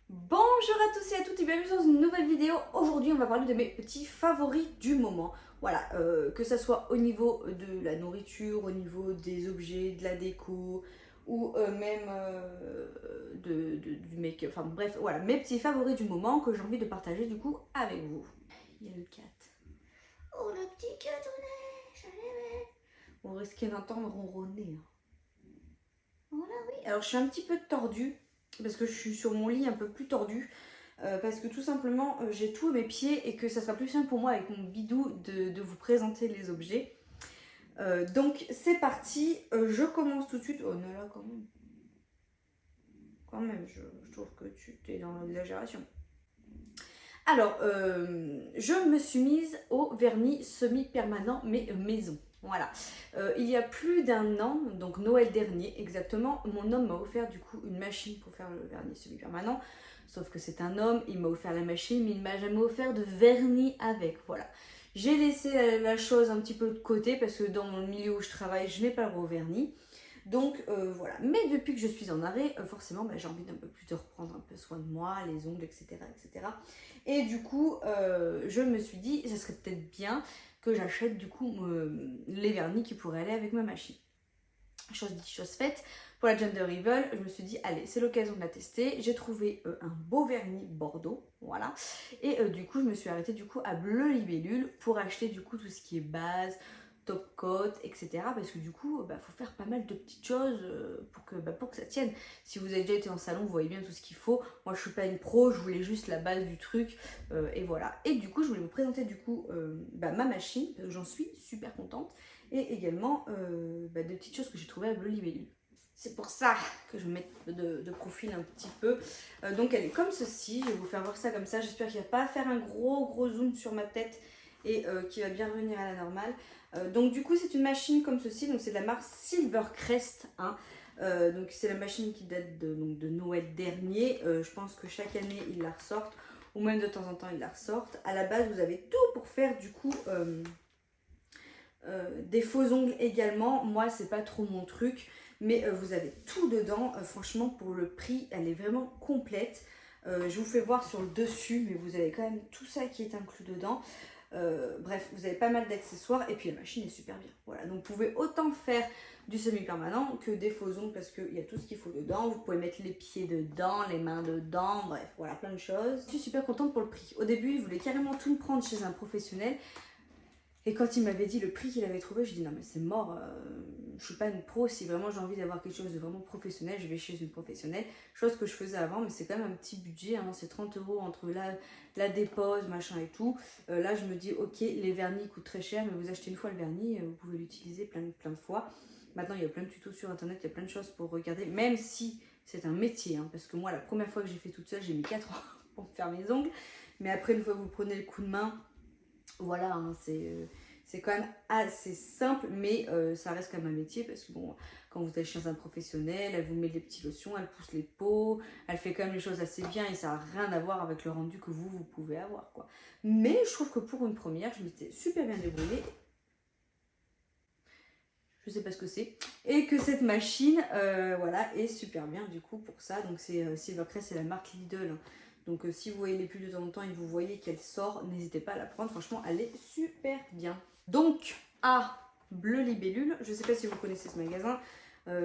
Bonjour à tous et à toutes et bienvenue dans une nouvelle vidéo. Aujourd'hui on va parler de mes petits favoris du moment. Voilà, que ça soit au niveau de la nourriture, au niveau des objets, de la déco ou même du make-up. Enfin bref, voilà, mes petits favoris du moment que j'ai envie de partager du coup avec vous. Il y a le cat. Oh le petit catonnet, je l'aimais. On risquait d'entendre ronronner. Voilà, oui. Alors je suis un petit peu tordue parce que je suis sur mon lit un peu plus tordu. Parce que tout simplement j'ai tout à mes pieds et que ça sera plus simple pour moi avec mon bidou de vous présenter les objets. Donc c'est parti, je commence tout de suite. Oh non là quand même, je trouve que tu es dans l'exagération. Alors, je me suis mise au vernis semi-permanent mais maison. Voilà. Il y a plus d'un an, donc Noël dernier exactement, mon homme m'a offert du coup une machine pour faire le vernis semi-permanent. Sauf que c'est un homme, il m'a offert la machine, mais il m'a jamais offert de vernis avec. Voilà. J'ai laissé la chose un petit peu de côté parce que dans le milieu où je travaille, je n'ai pas le droit au vernis. Donc voilà. Mais depuis que je suis en arrêt, forcément, j'ai envie d'un peu plus de reprendre un peu soin de moi, les ongles, etc. etc. Et du coup, je me suis dit, ça serait peut-être bien que j'achète du coup les vernis qui pourraient aller avec ma machine. Chose dit, chose faite. Pour la Gender Evil, je me suis dit, allez, c'est l'occasion de la tester. J'ai trouvé un beau vernis Bordeaux, voilà. Et du coup, je me suis arrêtée du coup à Bleu Libellule pour acheter du coup tout ce qui est base, top coat, etc. Parce que du coup, faut faire pas mal de petites choses pour que ça tienne. Si vous avez déjà été en salon, vous voyez bien tout ce qu'il faut. Moi, je suis pas une pro, je voulais juste la base du truc, et voilà. Et du coup, je voulais vous présenter du coup ma machine, j'en suis super contente. Et également des petites choses que j'ai trouvées à Bleu Libellule. C'est pour ça que je vais mettre de profil un petit peu. Donc elle est comme ceci, je vais vous faire voir ça comme ça. J'espère qu'il ne va pas faire un gros zoom sur ma tête et qu'il va bien revenir à la normale. Donc du coup c'est une machine comme ceci, donc c'est de la marque Silvercrest. Hein. Donc c'est la machine qui date de Noël dernier. Je pense que chaque année ils la ressortent, ou même de temps en temps ils la ressortent. À la base vous avez tout pour faire du coup... des faux ongles également, moi c'est pas trop mon truc, mais vous avez tout dedans. Franchement pour le prix elle est vraiment complète. Je vous fais voir sur le dessus, mais vous avez quand même tout ça qui est inclus dedans. Bref, vous avez pas mal d'accessoires et puis la machine est super bien. Voilà, donc vous pouvez autant faire du semi-permanent que des faux ongles parce qu'il y a tout ce qu'il faut dedans. Vous pouvez mettre les pieds dedans, les mains dedans, bref, voilà, plein de choses. Je suis super contente pour le prix. Au début, il voulait carrément tout me prendre chez un professionnel. Et quand il m'avait dit le prix qu'il avait trouvé, je dis non mais c'est mort, je suis pas une pro, si vraiment j'ai envie d'avoir quelque chose de vraiment professionnel, je vais chez une professionnelle. Chose que je faisais avant, mais c'est quand même un petit budget, hein, c'est 30 € entre la dépose, machin et tout. Là je me dis ok, les vernis coûtent très cher, mais vous achetez une fois le vernis, vous pouvez l'utiliser plein de fois. Maintenant il y a plein de tutos sur internet, il y a plein de choses pour regarder, même si c'est un métier, hein, parce que moi la première fois que j'ai fait toute seule, j'ai mis 4 ans pour me faire mes ongles. Mais après une fois que vous prenez le coup de main, voilà, hein, c'est quand même assez simple, mais ça reste quand même un métier parce que bon, quand vous êtes chez un professionnel, elle vous met des petites lotions, elle pousse les peaux, elle fait quand même les choses assez bien et ça n'a rien à voir avec le rendu que vous pouvez avoir, quoi. Mais je trouve que pour une première, je m'étais super bien débrouillée. Je sais pas ce que c'est, et que cette machine voilà, est super bien du coup pour ça. Donc c'est Silvercrest, c'est la marque Lidl, hein. Donc si vous voyez les pubs de temps en temps et vous voyez qu'elle sort, n'hésitez pas à la prendre, franchement elle est super bien. Donc à Bleu Libellule, je sais pas si vous connaissez ce magasin,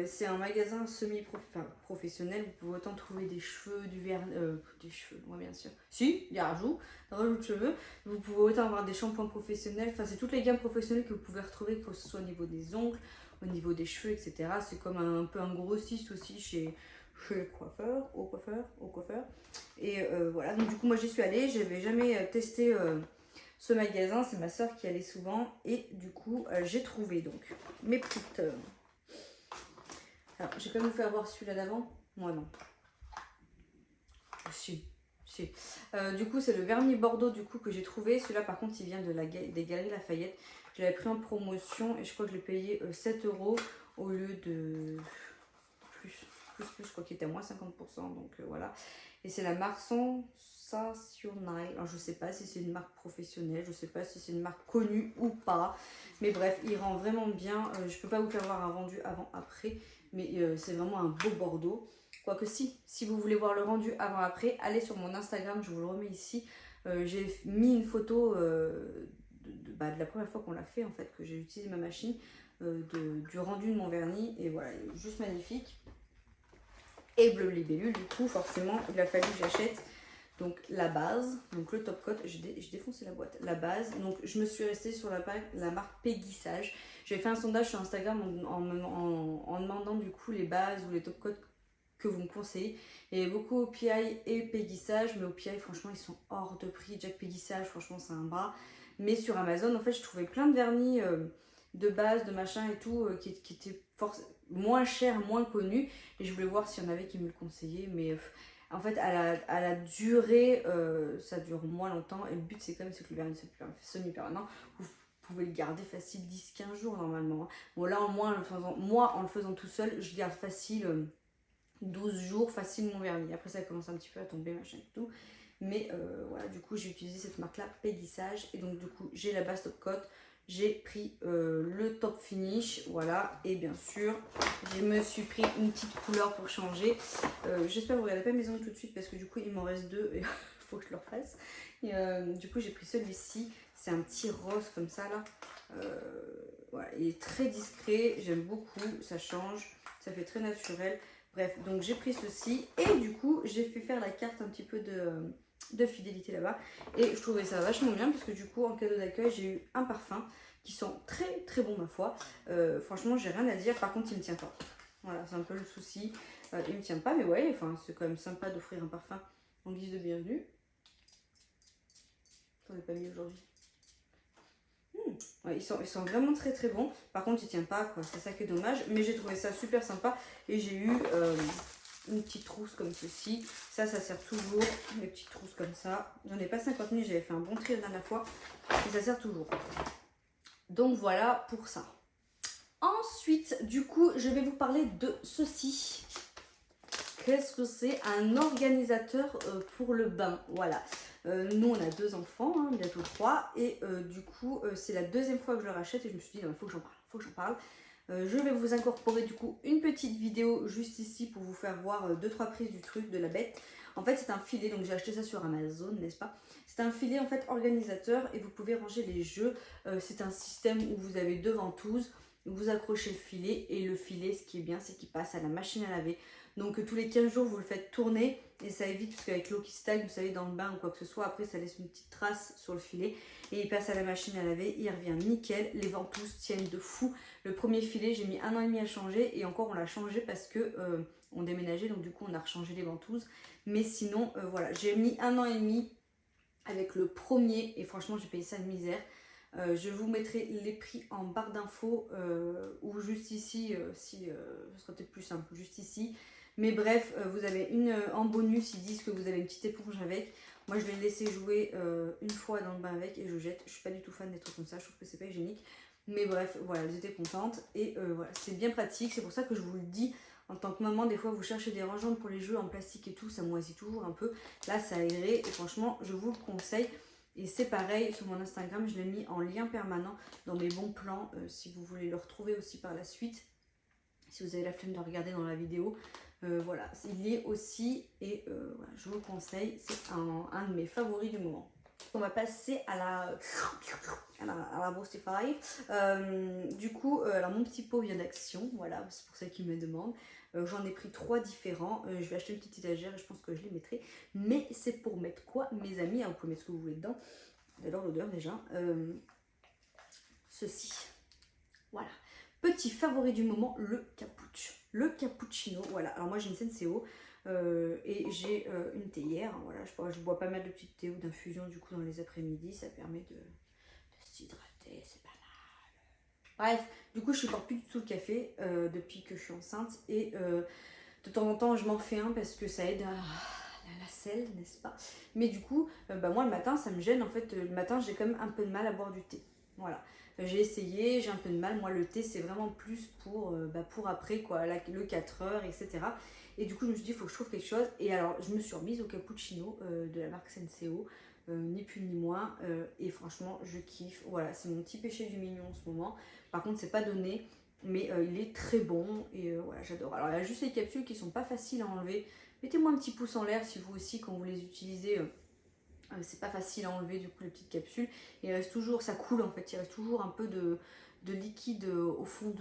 c'est un magasin semi-professionnel, vous pouvez autant trouver des cheveux, des cheveux, moi bien sûr, si, il y a rajout de cheveux, vous pouvez autant avoir des shampoings professionnels, enfin c'est toutes les gammes professionnelles que vous pouvez retrouver, que ce soit au niveau des ongles, au niveau des cheveux, etc. C'est comme un peu un grossiste aussi chez le coiffeur, au coiffeur. Et voilà, donc du coup moi j'y suis allée, j'avais jamais testé ce magasin, c'est ma soeur qui allait souvent, et du coup j'ai trouvé donc mes petites... Alors j'ai quand même vous faire voir celui-là d'avant, moi non. Si. Du coup c'est le vernis Bordeaux du coup que j'ai trouvé. Celui-là par contre il vient des Galeries Lafayette. Je l'avais pris en promotion et je crois que je l'ai payé 7 € au lieu de plus, je crois qu'il était à moins 50%, donc voilà. Et c'est la marque Sensationnel. Alors je sais pas si c'est une marque professionnelle, je sais pas si c'est une marque connue ou pas, mais bref il rend vraiment bien. Je peux pas vous faire voir un rendu avant après, mais c'est vraiment un beau Bordeaux. Quoique si vous voulez voir le rendu avant-après, allez sur mon Instagram, je vous le remets ici. J'ai mis une photo de la première fois qu'on l'a fait en fait, que j'ai utilisé ma machine, du rendu de mon vernis, et voilà, il est juste magnifique. Et bleu libellule, du coup forcément il a fallu que j'achète donc la base, donc le top coat, j'ai défoncé la boîte, la base. Donc je me suis restée sur la marque Peggy Sage. J'ai fait un sondage sur Instagram en demandant du coup les bases ou les top coats que vous me conseillez. Et beaucoup OPI et Peggy Sage, mais OPI franchement ils sont hors de prix. Jack Peggy Sage franchement c'est un bras. Mais sur Amazon en fait je trouvais plein de vernis de base, de machin et tout qui étaient moins chers, moins connus. Et je voulais voir s'il y en avait qui me le conseillaient, mais... En fait, à la durée, ça dure moins longtemps. Et le but, c'est quand même que le vernis semi-permanent, vous pouvez le garder facile 10-15 jours normalement. Bon, là, moi, en le faisant tout seul, je garde facile 12 jours, facile mon vernis. Après, ça commence un petit peu à tomber, machin et tout. Mais voilà, du coup, j'ai utilisé cette marque-là, Peggy Sage. Et donc, du coup, j'ai la base top coat. J'ai pris le top finish, voilà, et bien sûr, je me suis pris une petite couleur pour changer. J'espère que vous ne regardez pas mes ongles tout de suite parce que du coup, il m'en reste deux et il faut que je le refasse. Et, du coup, j'ai pris celui-ci, c'est un petit rose comme ça là. Voilà, il est très discret, j'aime beaucoup, ça change, ça fait très naturel. Bref, donc j'ai pris ceci et du coup, j'ai fait faire la carte un petit peu de fidélité là-bas et je trouvais ça vachement bien parce que du coup en cadeau d'accueil j'ai eu un parfum qui sent très très bon ma foi. Franchement j'ai rien à dire, par contre il me tient pas, voilà c'est un peu le souci, il me tient pas, mais ouais enfin c'est quand même sympa d'offrir un parfum en guise de bienvenue. J'en ai pas mis aujourd'hui. Ouais, ils sont vraiment très très bons, par contre il tient pas quoi, c'est ça qui est dommage, mais j'ai trouvé ça super sympa et j'ai eu une petite trousse comme ceci, ça sert toujours, mes petites trousses comme ça, j'en ai pas 50 000, j'avais fait un bon tri la dernière fois, et ça sert toujours. Donc voilà pour ça. Ensuite, du coup, je vais vous parler de ceci. Qu'est-ce que c'est? Un organisateur pour le bain, voilà. Nous on a 2 enfants, hein, bientôt 3, et du coup c'est la deuxième fois que je le rachète et je me suis dit il faut que j'en parle, je vais vous incorporer du coup une petite vidéo juste ici pour vous faire voir 2-3 prises du truc, de la bête. En fait c'est un filet, donc j'ai acheté ça sur Amazon, n'est-ce pas? C'est un filet en fait organisateur et vous pouvez ranger les jeux. C'est un système où vous avez 2 ventouses, vous accrochez le filet et le filet, ce qui est bien, c'est qu'il passe à la machine à laver. Donc tous les 15 jours vous le faites tourner et ça évite, parce qu'avec l'eau qui stagne, vous savez, dans le bain ou quoi que ce soit, après ça laisse une petite trace sur le filet et il passe à la machine à laver, il revient nickel, les ventouses tiennent de fou. Le premier filet j'ai mis 1 an et demi à changer et encore on l'a changé parce que on déménageait, donc du coup on a rechangé les ventouses, mais sinon voilà, j'ai mis 1 an et demi avec le premier et franchement j'ai payé ça de misère. Je vous mettrai les prix en barre d'infos ou juste ici, ce sera peut-être plus simple, juste ici. Mais bref, vous avez en bonus, ils disent que vous avez une petite éponge avec. Moi je l'ai laissé jouer une fois dans le bain avec et je jette. Je suis pas du tout fan des trucs comme ça, je trouve que c'est pas hygiénique. Mais bref, voilà, j'étais contente et voilà, c'est bien pratique. C'est pour ça que je vous le dis, en tant que maman, des fois vous cherchez des rangements pour les jeux en plastique et tout, ça moisit toujours un peu. Là ça aérait et franchement je vous le conseille. Et c'est pareil, sur mon Instagram, je l'ai mis en lien permanent dans mes bons plans, si vous voulez le retrouver aussi par la suite, si vous avez la flemme de regarder dans la vidéo. Voilà, il y est aussi et voilà, je vous le conseille, c'est un de mes favoris du moment. On va passer à la Boostify. Du coup, alors mon petit pot vient d'Action, voilà, c'est pour ça qu'il me demande. J'en ai pris 3 différents. Je vais acheter une petite étagère et je pense que je les mettrai. Mais c'est pour mettre quoi, mes amis? Vous pouvez mettre ce que vous voulez dedans. J'adore l'odeur déjà. Ceci. Voilà. Petit favori du moment, le cappuccino. Le cappuccino, voilà. Alors moi j'ai une Senseo et j'ai une théière. Voilà, je bois pas mal de petites thé ou d'infusion du coup dans les après-midi. Ça permet de s'hydrater, c'est pas mal. Bref, du coup je supporte plus du tout le café depuis que je suis enceinte et de temps en temps je m'en fais un parce que ça aide à la selle, n'est-ce pas? Mais du coup, moi le matin ça me gêne en fait. Le matin j'ai quand même un peu de mal à boire du thé. Voilà. J'ai essayé, j'ai un peu de mal. Moi, le thé, c'est vraiment plus pour après, quoi, le 4 heures, etc. Et du coup, je me suis dit, il faut que je trouve quelque chose. Et alors, je me suis remise au cappuccino de la marque Senseo, ni plus ni moins. Et franchement, je kiffe. Voilà, c'est mon petit péché du mignon en ce moment. Par contre, c'est pas donné mais il est très bon et voilà, j'adore. Alors il y a juste les capsules qui sont pas faciles à enlever. Mettez-moi un petit pouce en l'air si vous aussi, quand vous les utilisez, c'est pas facile à enlever du coup les petites capsules. Il reste toujours, ça coule en fait, il reste toujours un peu de liquide au fond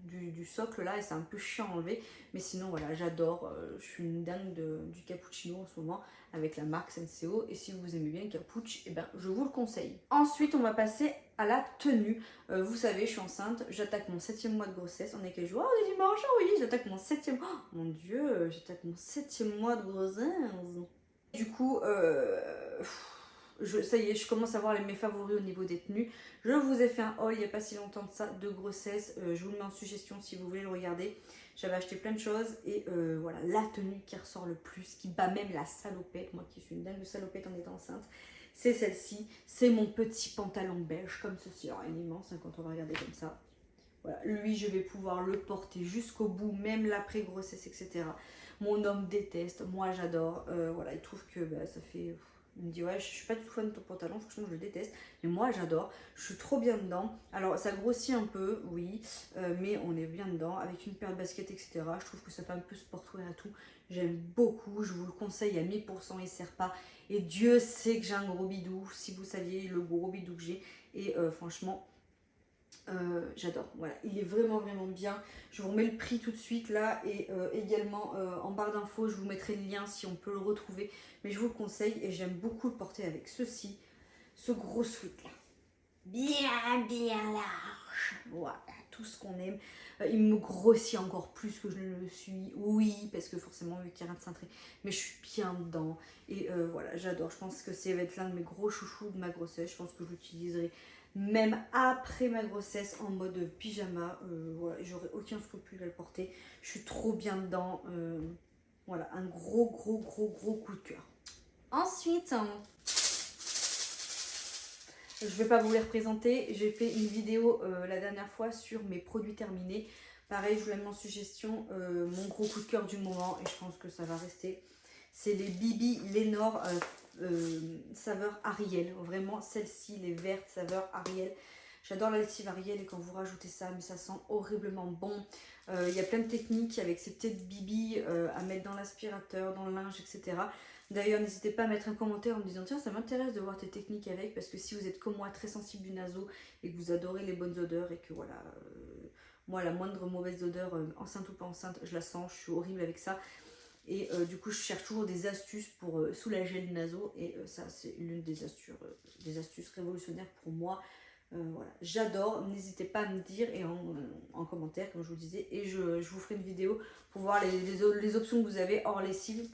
du socle là et c'est un peu chiant à enlever. Mais sinon voilà, j'adore, je suis une dingue du cappuccino en ce moment avec la marque Senseo. Et si vous aimez bien le cappuccino, eh ben, je vous le conseille. Ensuite on va passer à la tenue. Vous savez, je suis enceinte, j'attaque mon 7e mois de grossesse. On est quel jour? Oh, on est dimanche, oh oui, j'attaque mon 7e... Oh mon dieu, j'attaque mon 7e mois de grossesse. Du coup, ça y est, je commence à voir mes favoris au niveau des tenues. Je vous ai fait un haul il n'y a pas si longtemps de ça, de grossesse. Je vous le mets en suggestion si vous voulez le regarder. J'avais acheté plein de choses et voilà, la tenue qui ressort le plus, qui bat même la salopette, moi qui suis une dingue de salopette en étant enceinte, c'est celle-ci. C'est mon petit pantalon beige comme ceci. Alors, il est immense hein, quand on va regarder comme ça. Voilà, lui, je vais pouvoir le porter jusqu'au bout, même l'après-grossesse, etc. Mon homme déteste, moi j'adore. Voilà, il trouve que bah, ça fait... Il me dit ouais, je suis pas du tout fan de ton pantalon, franchement je le déteste. Mais moi j'adore, je suis trop bien dedans. Alors ça grossit un peu, oui, mais on est bien dedans. Avec une paire de baskets, etc. Je trouve que ça fait un peu sportwear et tout. J'aime beaucoup, je vous le conseille à 1000%, il sert pas. Et Dieu sait que j'ai un gros bidou, si vous saviez le gros bidou que j'ai. Et franchement... j'adore, voilà, il est vraiment bien. Je vous remets le prix tout de suite là et également en barre d'infos je vous mettrai le lien si on peut le retrouver, mais je vous le conseille et j'aime beaucoup le porter avec ceci, ce gros sweat là, bien large, voilà, tout ce qu'on aime. Il me grossit encore plus que je ne le suis, oui, parce que forcément vu qu'il y a rien de cintré, mais je suis bien dedans et voilà, j'adore. Je pense que ça va être l'un de mes gros chouchous de ma grossesse. Je pense que je l'utiliserai même après ma grossesse en mode pyjama. Voilà, j'aurais aucun scrupule à le porter. Je suis trop bien dedans. Voilà, un gros coup de cœur. Ensuite, je ne vais pas vous les représenter. J'ai fait une vidéo la dernière fois sur mes produits terminés. Pareil, je vous la mets en suggestion. Mon gros coup de cœur du moment, et je pense que ça va rester, c'est les Bibi Lénore saveur Ariel. Vraiment, celle-ci, les vertes saveur Ariel. J'adore la lessive Ariel et quand vous rajoutez ça, mais ça sent horriblement bon. Il y a plein de techniques avec ces petites Bibi à mettre dans l'aspirateur, dans le linge, etc. D'ailleurs, n'hésitez pas à mettre un commentaire en me disant tiens, ça m'intéresse de voir tes techniques avec, parce que si vous êtes comme moi très sensible du naso et que vous adorez les bonnes odeurs et que voilà, moi la moindre mauvaise odeur, enceinte ou pas enceinte, je la sens, je suis horrible avec ça. Et du coup, je cherche toujours des astuces pour soulager le naso et ça, c'est l'une des astuces révolutionnaires pour moi. Voilà, j'adore, n'hésitez pas à me dire et en commentaire comme je vous disais, et je vous ferai une vidéo pour voir les options que vous avez hors lessive.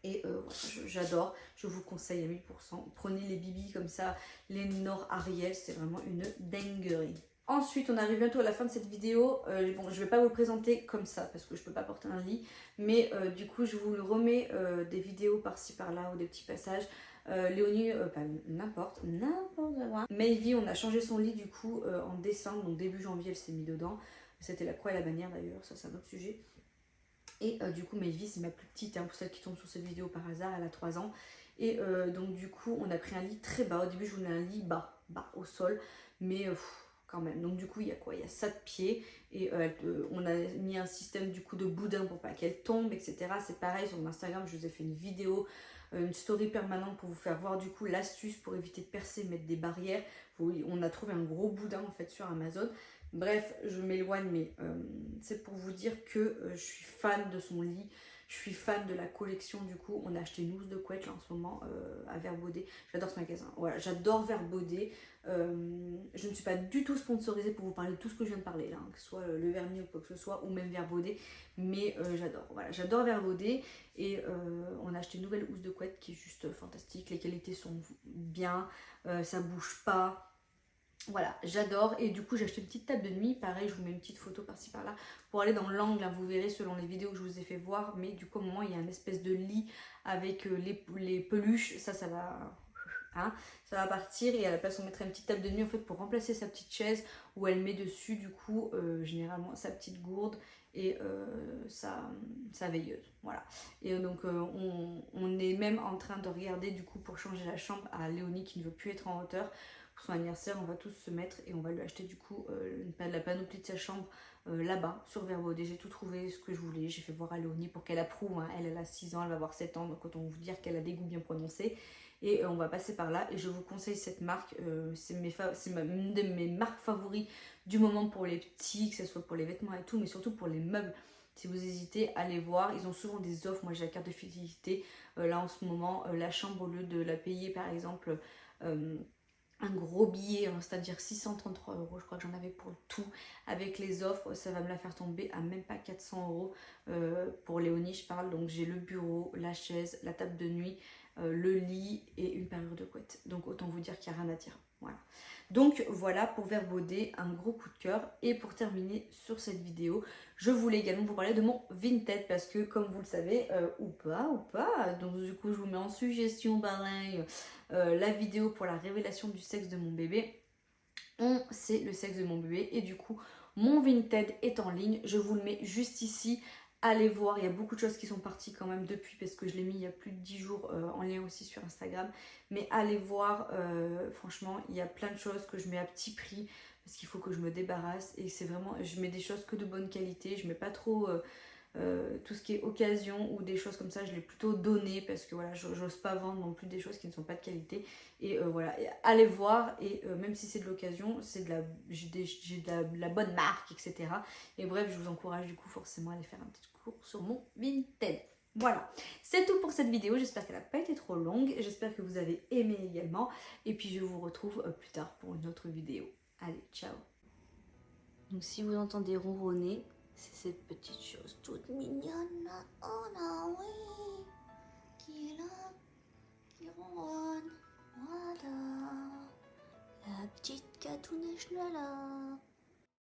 Et voilà, j'adore, je vous conseille à 1000%. Prenez les Bibi comme ça, les Nord Ariel, c'est vraiment une dinguerie. Ensuite, on arrive bientôt à la fin de cette vidéo. Bon, je vais pas vous le présenter comme ça parce que je peux pas porter un lit, mais du coup, je vous le remets des vidéos par-ci par-là ou des petits passages. Léonie, pas n'importe quoi. Mayvi, on a changé son lit du coup en décembre, donc début janvier, elle s'est mise dedans. C'était la croix et la bannière d'ailleurs, ça c'est un autre sujet. Et du coup, Mayvi, c'est ma plus petite, hein, pour celle qui tombe sur cette vidéo par hasard, elle a 3 ans. Et donc du coup, on a pris un lit très bas. Au début, je voulais un lit bas au sol, mais quand même. Donc du coup, il y a quoi? Il y a 7 pieds et on a mis un système du coup de boudin pour pas qu'elle tombe, etc. C'est pareil sur mon Instagram, je vous ai fait une vidéo, une story permanente pour vous faire voir du coup l'astuce pour éviter de percer, mettre des barrières. On a trouvé un gros boudin en fait sur Amazon. Bref, je m'éloigne, mais c'est pour vous dire que je suis fan de son lit. Je suis fan de la collection, du coup, on a acheté une housse de couette là en ce moment à Verbaudet. J'adore ce magasin, voilà, j'adore Verbaudet. Je ne suis pas du tout sponsorisée pour vous parler de tout ce que je viens de parler là, hein, que ce soit le vernis ou quoi que ce soit, ou même Verbaudet, mais j'adore, voilà, j'adore Verbaudet. Et on a acheté une nouvelle housse de couette qui est juste fantastique, les qualités sont bien, ça bouge pas. Voilà, j'adore. Et du coup, j'ai acheté une petite table de nuit. Pareil, je vous mets une petite photo par-ci par-là pour aller dans l'angle. Hein, vous verrez selon les vidéos que je vous ai fait voir. Mais du coup, au moment, il y a une espèce de lit avec les peluches. Ça va, hein, ça va partir. Et à la place, on mettrait une petite table de nuit en fait pour remplacer sa petite chaise où elle met dessus, du coup, généralement sa petite gourde et sa veilleuse. Voilà. Et donc, on est même en train de regarder, du coup, pour changer la chambre à Léonie qui ne veut plus être en hauteur, pour son anniversaire, on va tous se mettre et on va lui acheter du coup la panoplie de sa chambre là-bas sur Verbaudet. J'ai tout trouvé ce que je voulais, j'ai fait voir à Léonie pour qu'elle approuve, hein. Elle a 6 ans, elle va avoir 7 ans, donc autant vous dire qu'elle a des goûts bien prononcés. Et on va passer par là et je vous conseille cette marque, c'est une de mes marques favoris du moment pour les petits, que ce soit pour les vêtements et tout, mais surtout pour les meubles. Si vous hésitez, allez voir, ils ont souvent des offres. Moi j'ai la carte de fidélité, là en ce moment, la chambre au lieu de la payer par exemple un gros billet, hein, c'est-à-dire 633 €, je crois que j'en avais pour le tout, avec les offres, ça va me la faire tomber à même pas 400 € pour Léonie je parle, donc j'ai le bureau, la chaise, la table de nuit, le lit et une parure de couette, donc autant vous dire qu'il n'y a rien à dire, voilà. Donc voilà pour Verbaudet, un gros coup de cœur. Et pour terminer sur cette vidéo, je voulais également vous parler de mon Vinted parce que comme vous le savez, ou pas, donc du coup je vous mets en suggestion pareil la vidéo pour la révélation du sexe de mon bébé. C'est le sexe de mon bébé et du coup mon Vinted est en ligne, je vous le mets juste ici. Allez voir, il y a beaucoup de choses qui sont parties quand même depuis parce que je l'ai mis il y a plus de 10 jours en lien aussi sur Instagram. Mais allez voir, franchement, il y a plein de choses que je mets à petit prix parce qu'il faut que je me débarrasse. Et c'est vraiment, je mets des choses que de bonne qualité, je mets pas trop tout ce qui est occasion ou des choses comme ça, je l'ai plutôt donné parce que voilà, j'ose pas vendre non plus des choses qui ne sont pas de qualité. Et voilà, et allez voir, et même si c'est de l'occasion, c'est j'ai de la bonne marque, etc. Et bref, je vous encourage du coup forcément à aller faire un petit cours sur mon Vinted. Voilà, c'est tout pour cette vidéo, j'espère qu'elle n'a pas été trop longue, j'espère que vous avez aimé également, et puis je vous retrouve plus tard pour une autre vidéo. Allez, ciao. Donc si vous entendez ronronner, c'est cette petite chose toute mignonne là, oh là oui, qui est là, qui ronronne, voilà, la petite catounèche là là.